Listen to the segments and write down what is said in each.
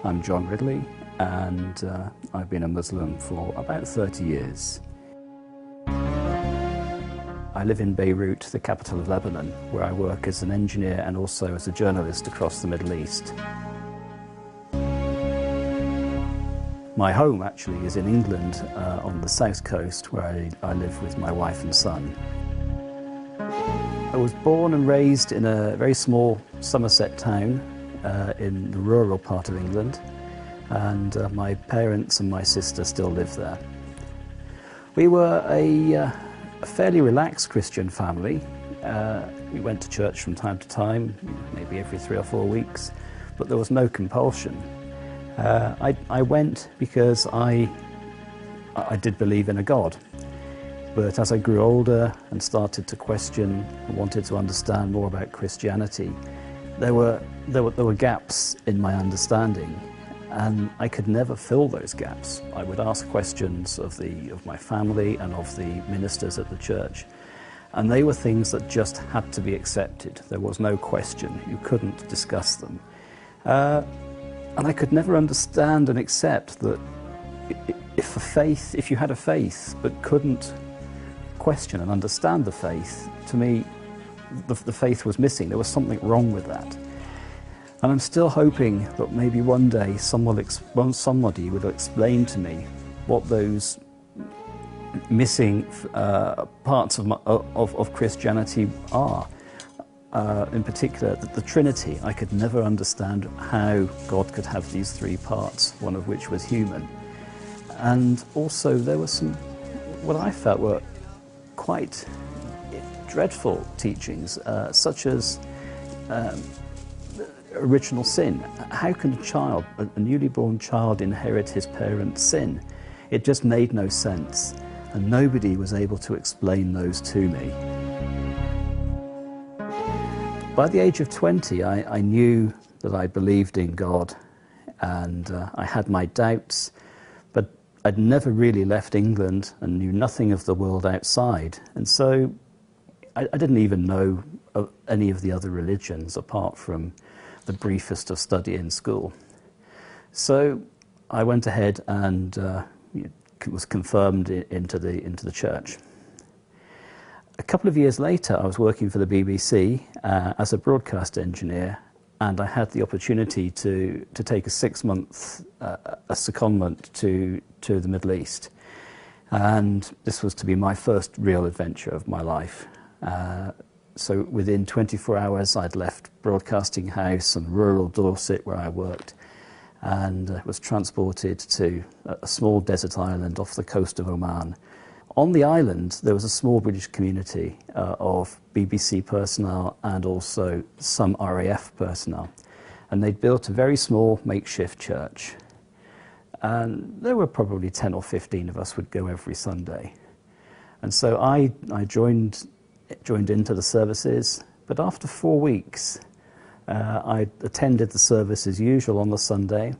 I'm John Ridley, and I've been a Muslim for about 30 years. I live in Beirut, the capital of Lebanon, where I work as an engineer and also as a journalist across the Middle East. My home actually is in England, on the south coast, where I live with my wife and son. I was born and raised in a very small Somerset town in the rural part of England, and my parents and my sister still live there. We were a fairly relaxed Christian family. We went to church from time to time, maybe every 3 or 4 weeks, but there was no compulsion. I went because I did believe in a God, but as I grew older and started to question and wanted to understand more about Christianity, there were gaps in my understanding, and I could never fill those gaps. I would ask questions of my family and of the ministers at the church, and they were things that just had to be accepted. There was no question. You couldn't discuss them. And I could never understand and accept that if you had a faith but couldn't question and understand the faith, to me, the faith was missing. There was something wrong with that. And I'm still hoping that maybe one day somebody will explain to me what those missing parts of Christianity are. In particular, the Trinity. I could never understand how God could have these 3 parts, one of which was human. And also there were some, what I felt were quite dreadful teachings, such as original sin. How can a newly born child inherit his parents' sin? It just made no sense, and nobody was able to explain those to me. By the age of 20, I knew that I believed in God, and I had my doubts, but I'd never really left England and knew nothing of the world outside, and so I didn't even know of any of the other religions apart from the briefest of study in school. So I went ahead and was confirmed into the church. A couple of years later, I was working for the BBC as a broadcast engineer, and I had the opportunity to take a 6-month secondment to the Middle East. And this was to be my first real adventure of my life. So within 24 hours, I'd left Broadcasting House and rural Dorset, where I worked, and was transported to a small desert island off the coast of Oman. On the island, there was a small British community of BBC personnel and also some RAF personnel. And they'd built a very small makeshift church. And there were probably 10 or 15 of us would go every Sunday. And so I joined into the services, but after 4 weeks, I attended the service as usual on the Sunday,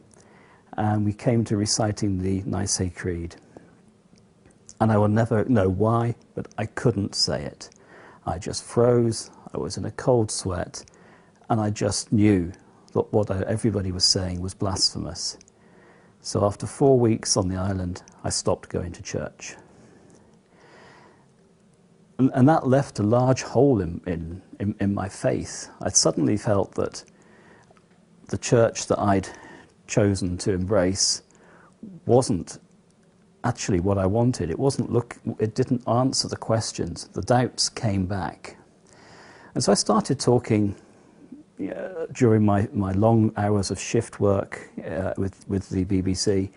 and we came to reciting the Nicene Creed. And I will never know why, but I couldn't say it. I just froze, I was in a cold sweat, and I just knew that what everybody was saying was blasphemous. So after 4 weeks on the island, I stopped going to church. And that left a large hole in my faith. I suddenly felt that the church that I'd chosen to embrace wasn't actually what I wanted. It didn't answer the questions. The doubts came back. And so I started talking during my long hours of shift work with the BBC.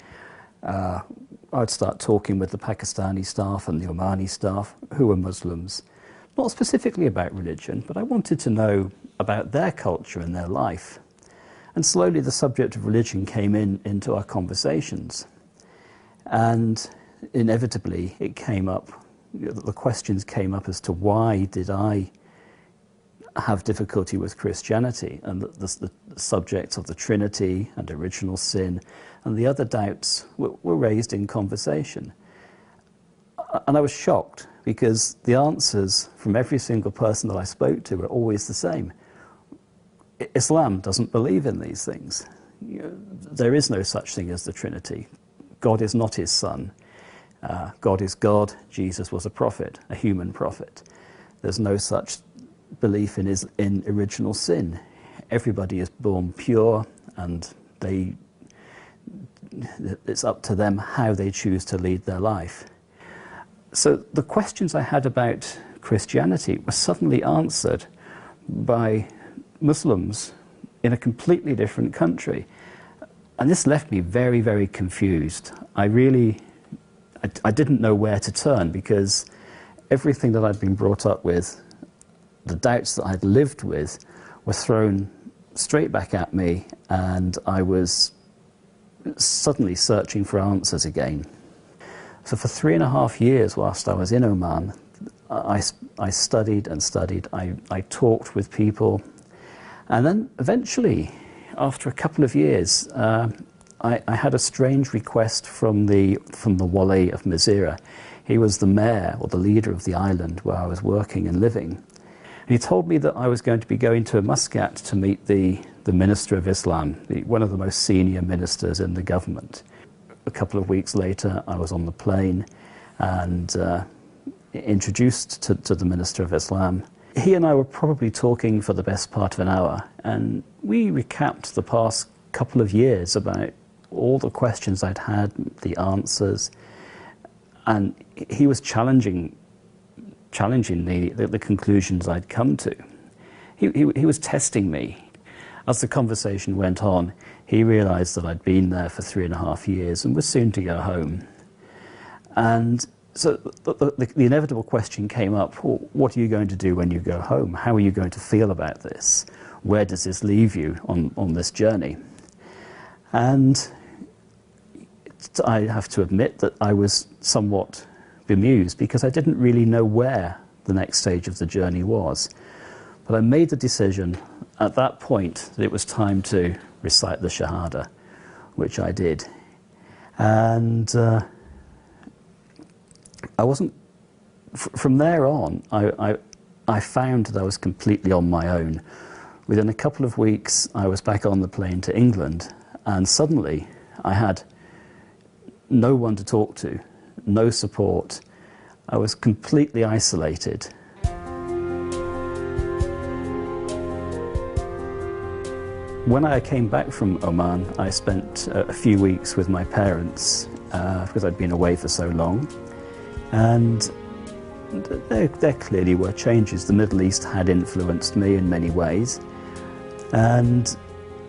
I'd start talking with the Pakistani staff and the Omani staff, who were Muslims, not specifically about religion, but I wanted to know about their culture and their life. And slowly the subject of religion came into our conversations. And inevitably it came up, the questions came up as to why did I have difficulty with Christianity, and the subjects of the Trinity and original sin and the other doubts were raised in conversation. And I was shocked because the answers from every single person that I spoke to were always the same. Islam doesn't believe in these things. there is no such thing as the Trinity. God is not his son. God is God. Jesus was a prophet, a human prophet. There's no such belief in original sin. Everybody is born pure, and it's up to them how they choose to lead their life. So the questions I had about Christianity were suddenly answered by Muslims in a completely different country. And this left me very, very confused. I didn't know where to turn, because everything that I'd been brought up with, the doubts that I'd lived with, were thrown straight back at me, and I was suddenly searching for answers again. So for 3.5 years whilst I was in Oman, I studied and studied. I talked with people, and then eventually, after a couple of years, I had a strange request from the Wali of Mazira. He was the mayor or the leader of the island where I was working and living. And he told me that I was going to be going to Muscat to meet the Minister of Islam, one of the most senior ministers in the government. A couple of weeks later, I was on the plane and introduced to the Minister of Islam. He and I were probably talking for the best part of an hour, and we recapped the past couple of years about all the questions I'd had, the answers, and he was challenging the conclusions I'd come to. He was testing me. As the conversation went on, he realised that I'd been there for 3.5 years and was soon to go home. And so the inevitable question came up: well, what are you going to do when you go home? How are you going to feel about this? Where does this leave you on this journey? And I have to admit that I was somewhat bemused, because I didn't really know where the next stage of the journey was. But I made the decision at that point that it was time to recite the Shahada, which I did. And I wasn't, from there on, I found that I was completely on my own. Within a couple of weeks, I was back on the plane to England, and suddenly I had no one to talk to, no support. I was completely isolated. When I came back from Oman, I spent a few weeks with my parents because I'd been away for so long. And there clearly were changes. The Middle East had influenced me in many ways. And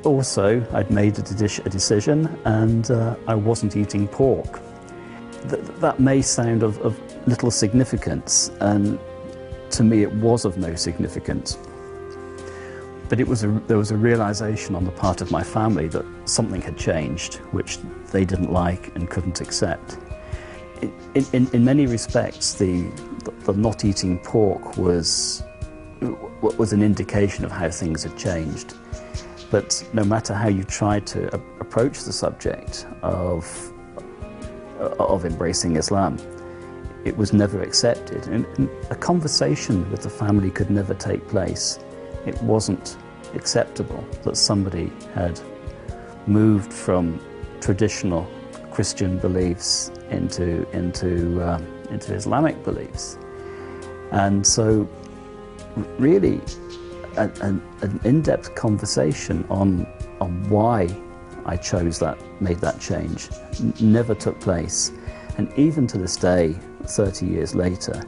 also, I'd made a decision, and I wasn't eating pork. That may sound of little significance, and to me it was of no significance. But there was a realization on the part of my family that something had changed, which they didn't like and couldn't accept. In many respects, the not eating pork was an indication of how things had changed. But no matter how you tried to approach the subject of embracing Islam, it was never accepted. And a conversation with the family could never take place. It wasn't acceptable that somebody had moved from traditional Christian beliefs into Islamic beliefs. And so really an in-depth conversation on why I made that change never took place. And even to this day, 30 years later,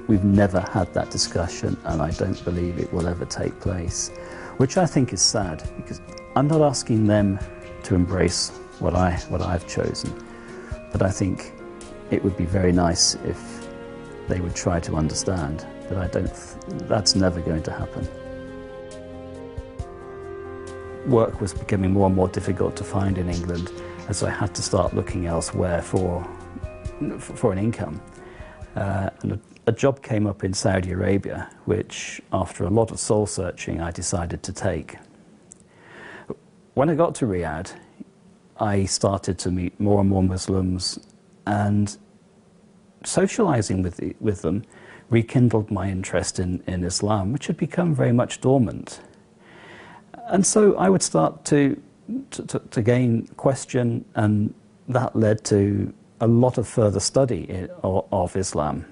we've never had that discussion, and I don't believe it will ever take place, which I think is sad, because I'm not asking them to embrace what I've chosen, but I think it would be very nice if they would try to understand, but that's never going to happen. Work was becoming more and more difficult to find in England, and so I had to start looking elsewhere for an income. And a job came up in Saudi Arabia, which, after a lot of soul searching, I decided to take. When I got to Riyadh, I started to meet more and more Muslims, and socializing with them rekindled my interest in Islam, which had become very much dormant. And so I would start to to gain question, and that led to a lot of further study of Islam.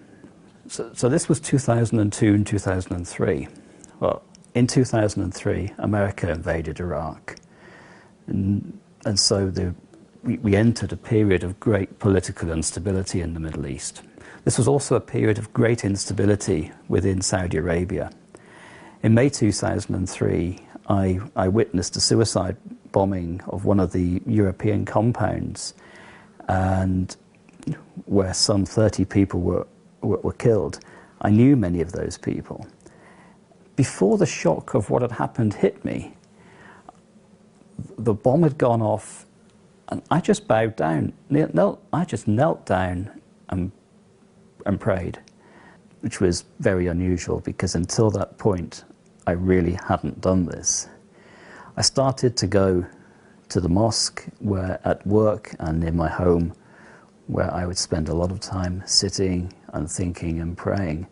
So this was 2002 and 2003. Well, in 2003, America invaded Iraq. And so we entered a period of great political instability in the Middle East. This was also a period of great instability within Saudi Arabia. In May 2003, I witnessed a suicide bombing of one of the European compounds, and where some 30 people were killed. I knew many of those people. Before the shock of what had happened hit me, the bomb had gone off, and I just bowed down. I just knelt down and prayed, which was very unusual, because until that point, I really hadn't done this. I started to go to the mosque where at work and in my home, where I would spend a lot of time sitting and thinking and praying.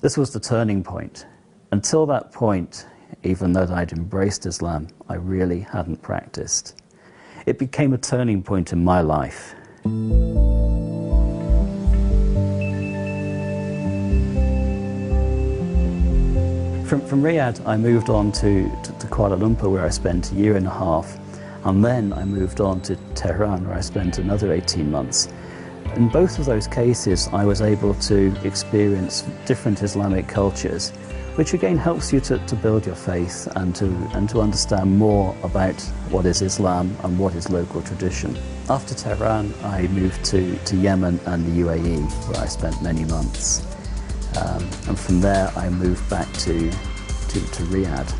This was the turning point. Until that point, even though I'd embraced Islam, I really hadn't practiced. It became a turning point in my life. From Riyadh, I moved on to Kuala Lumpur, where I spent a year and a half, and then I moved on to Tehran, where I spent another 18 months. In both of those cases, I was able to experience different Islamic cultures, which again helps you to build your faith and to understand more about what is Islam and what is local tradition. After Tehran, I moved to Yemen and the UAE, where I spent many months. And from there, I moved back to Riyadh.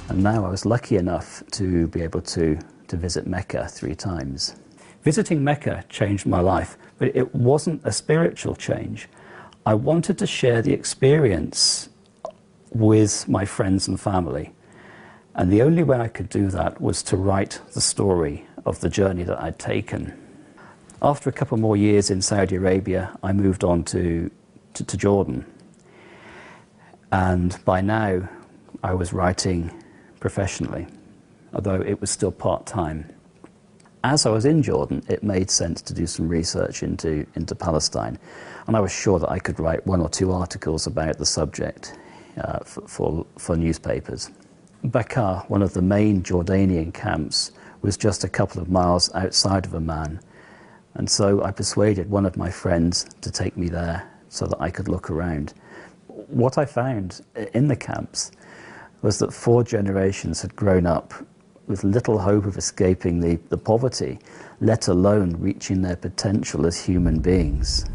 And now I was lucky enough to be able to visit Mecca 3 times. Visiting Mecca changed my life, but it wasn't a spiritual change. I wanted to share the experience with my friends and family. And the only way I could do that was to write the story of the journey that I'd taken. After a couple more years in Saudi Arabia, I moved on to Jordan. And by now, I was writing professionally, although it was still part-time. As I was in Jordan, it made sense to do some research into Palestine, and I was sure that I could write 1 or 2 articles about the subject for newspapers. Bekaa, one of the main Jordanian camps, was just a couple of miles outside of Amman, and so I persuaded one of my friends to take me there so that I could look around. What I found in the camps was that 4 generations had grown up with little hope of escaping the poverty, let alone reaching their potential as human beings.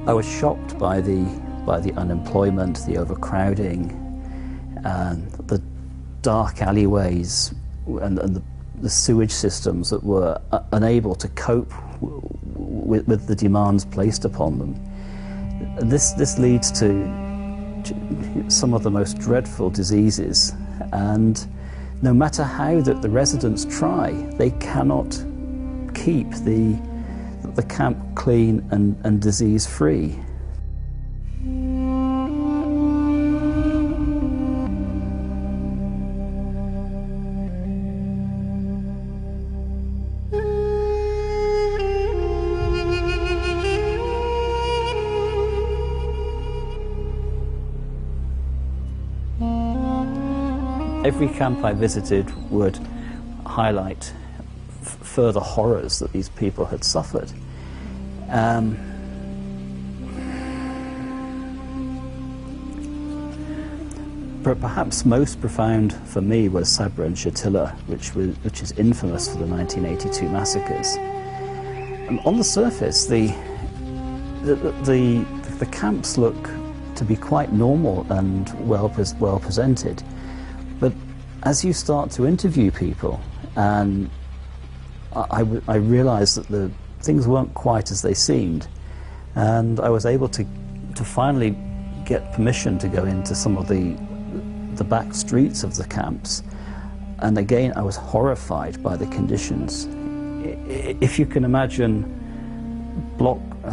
I was shocked by the unemployment, the overcrowding, and the dark alleyways and the sewage systems that were unable to cope with the demands placed upon them. This leads to some of the most dreadful diseases, and no matter how the residents try, they cannot keep the camp clean and disease-free. Every camp I visited would highlight further horrors that these people had suffered. But perhaps most profound for me was Sabra and Shatila, which is infamous for the 1982 massacres. And on the surface, the camps look to be quite normal and well presented. But as you start to interview people, and I realized that the things weren't quite as they seemed, and I was able to finally get permission to go into some of the the back streets of the camps. And again, I was horrified by the conditions. If you can imagine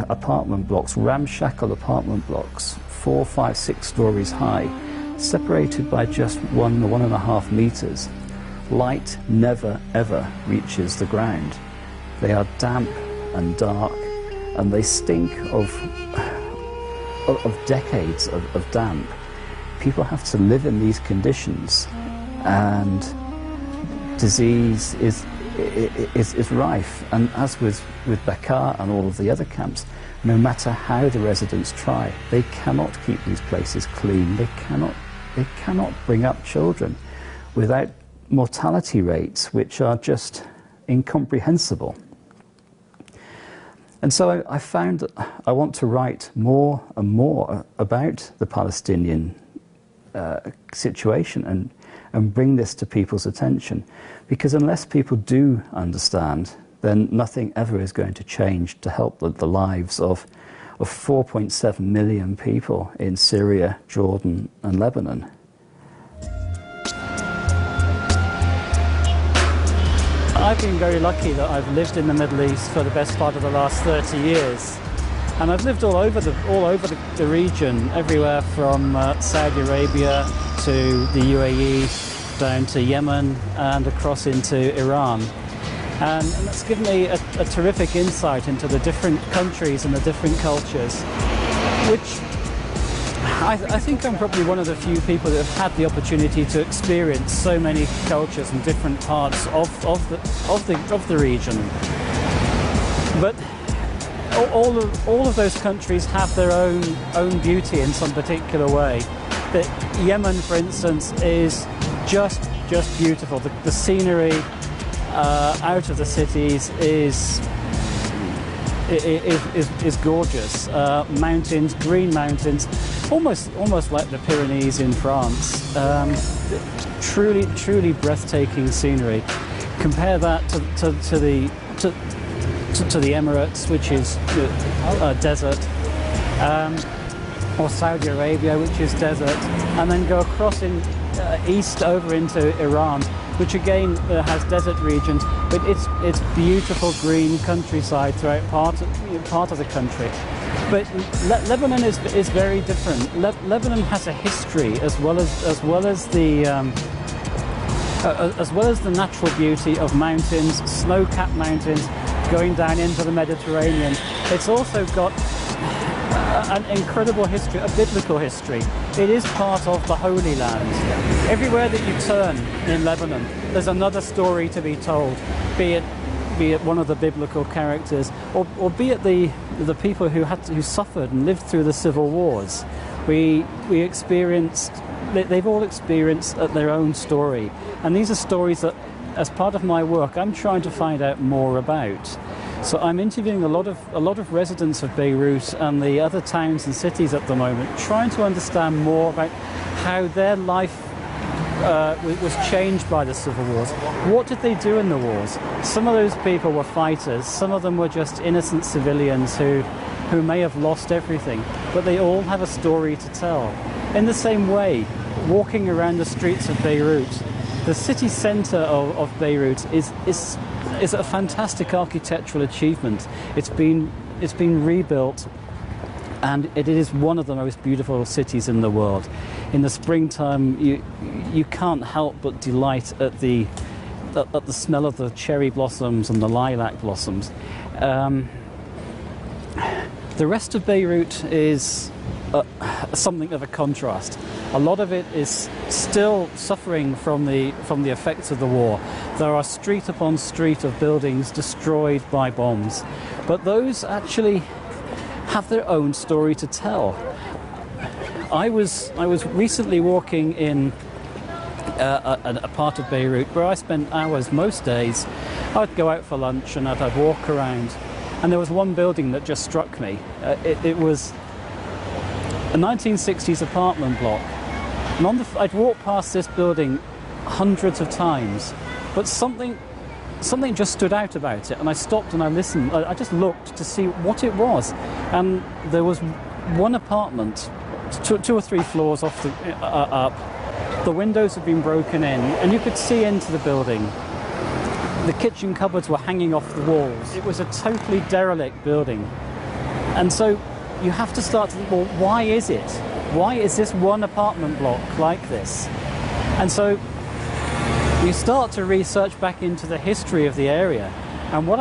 apartment blocks, ramshackle apartment blocks, 4, 5, 6 stories high, separated by just 1.5 meters. Light never ever reaches the ground. They are damp and dark, and they stink of decades of damp. People have to live in these conditions, and disease is rife. And as with Bekaa and all of the other camps, no matter how the residents try, they cannot keep these places clean. They cannot bring up children without mortality rates which are just incomprehensible. And so I found that I want to write more and more about the Palestinian situation and bring this to people's attention, because unless people do understand, then nothing ever is going to change to help the lives of 4.7 million people in Syria, Jordan and Lebanon. I've been very lucky that I've lived in the Middle East for the best part of the last 30 years. And I've lived all over the region, everywhere from Saudi Arabia to the UAE, down to Yemen and across into Iran. And that's given me a terrific insight into the different countries and the different cultures, which I think I'm probably one of the few people that have had the opportunity to experience so many cultures and different parts of the region. But all of those countries have their own beauty in some particular way. But Yemen, for instance, is just beautiful. The scenery out of the cities is gorgeous. Mountains, green mountains, almost like the Pyrenees in France. Truly breathtaking scenery. Compare that to the Emirates, which is a desert, or Saudi Arabia, which is desert, and then go across east over into Iran, which again has desert regions, but it's beautiful green countryside throughout part of the country. But Lebanon is very different. Lebanon has a history as well as the natural beauty of mountains, snow-capped mountains going down into the Mediterranean. It's also got an incredible history, a biblical history. It is part of the Holy Land. Everywhere that you turn in Lebanon, there's another story to be told, be it one of the biblical characters, or be it the people who suffered and lived through the civil wars. They've all experienced their own story, and these are stories that, as part of my work, I'm trying to find out more about. So I'm interviewing a lot of residents of Beirut and the other towns and cities at the moment, trying to understand more about how their life was changed by the civil wars. What did they do in the wars? Some of those people were fighters, some of them were just innocent civilians who may have lost everything, but they all have a story to tell. In the same way, walking around the streets of Beirut, the city centre of Beirut is a fantastic architectural achievement. It's been rebuilt, and it is one of the most beautiful cities in the world. In the springtime, you can't help but delight at the smell of the cherry blossoms and the lilac blossoms. The rest of Beirut is something of a contrast. A lot of it is still suffering from the effects of the war. There are street upon street of buildings destroyed by bombs, but those actually have their own story to tell. I was recently walking in a part of Beirut where I spent hours most days. I'd go out for lunch and I'd walk around, and there was one building that just struck me. It was a 1960s apartment block. And I'd walked past this building hundreds of times, but something just stood out about it, and I stopped and I listened. I just looked to see what it was, and there was one apartment, two or three floors up, The windows had been broken in, and you could see into the building. The kitchen cupboards were hanging off the walls. It was a totally derelict building. And so you have to start to think, well, why is it? Why is this one apartment block like this? And so you start to research back into the history of the area. And what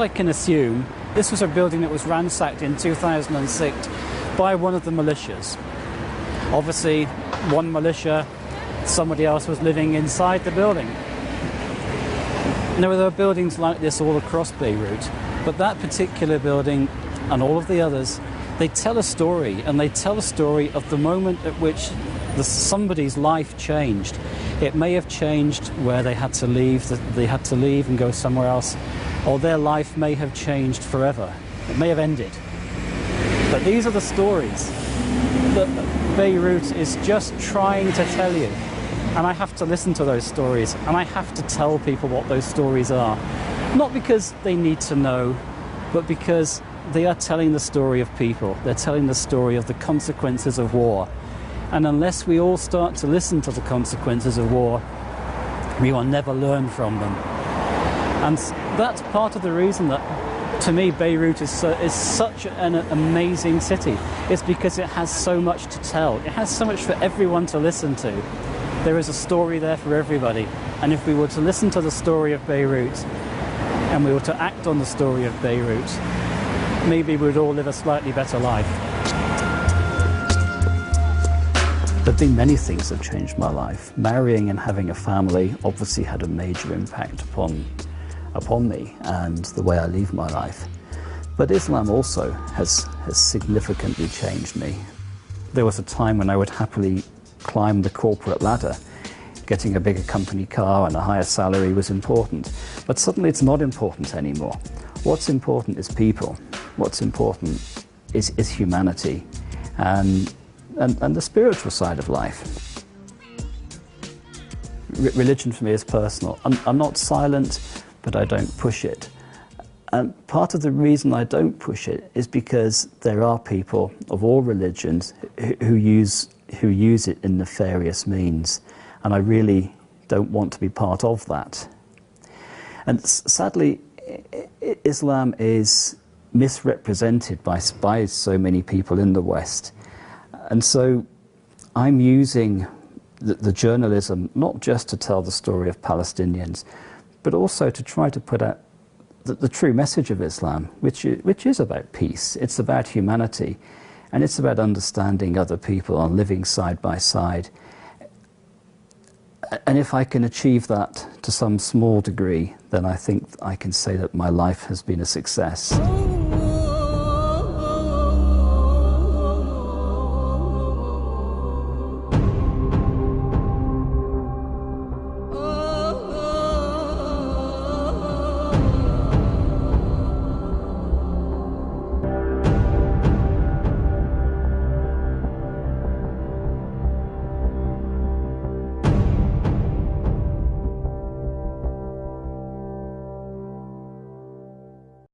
I can assume, this was a building that was ransacked in 2006 by one of the militias. Obviously, one militia, somebody else was living inside the building. Now, there are buildings like this all across Beirut, but that particular building and all of the others, they tell a story, and they tell a story of the moment at which somebody's life changed. It may have changed where they had to leave and go somewhere else, or their life may have changed forever. It may have ended. But these are the stories that Beirut is just trying to tell you. And I have to listen to those stories, and I have to tell people what those stories are. Not because they need to know, but because they are telling the story of people. They're telling the story of the consequences of war. And unless we all start to listen to the consequences of war, we will never learn from them. And that's part of the reason that, to me, Beirut is such an amazing city. It's because it has so much to tell. It has so much for everyone to listen to. There is a story there for everybody. And if we were to listen to the story of Beirut, and we were to act on the story of Beirut, maybe we'd all live a slightly better life. There have been many things that changed my life. Marrying and having a family obviously had a major impact upon me and the way I live my life. But Islam also has significantly changed me. There was a time when I would happily climb the corporate ladder. Getting a bigger company car and a higher salary was important. But suddenly it's not important anymore. What's important is people. What's important is humanity and the spiritual side of life. Religion for me is personal. I'm not silent, but I don't push it. And part of the reason I don't push it is because there are people of all religions who use it in nefarious means, and I really don't want to be part of that. And sadly, Islam is misrepresented by so many people in the West. And so I'm using the journalism not just to tell the story of Palestinians, but also to try to put out the true message of Islam, which is about peace. It's about humanity, and it's about understanding other people and living side by side. And if I can achieve that to some small degree, then I think I can say that my life has been a success.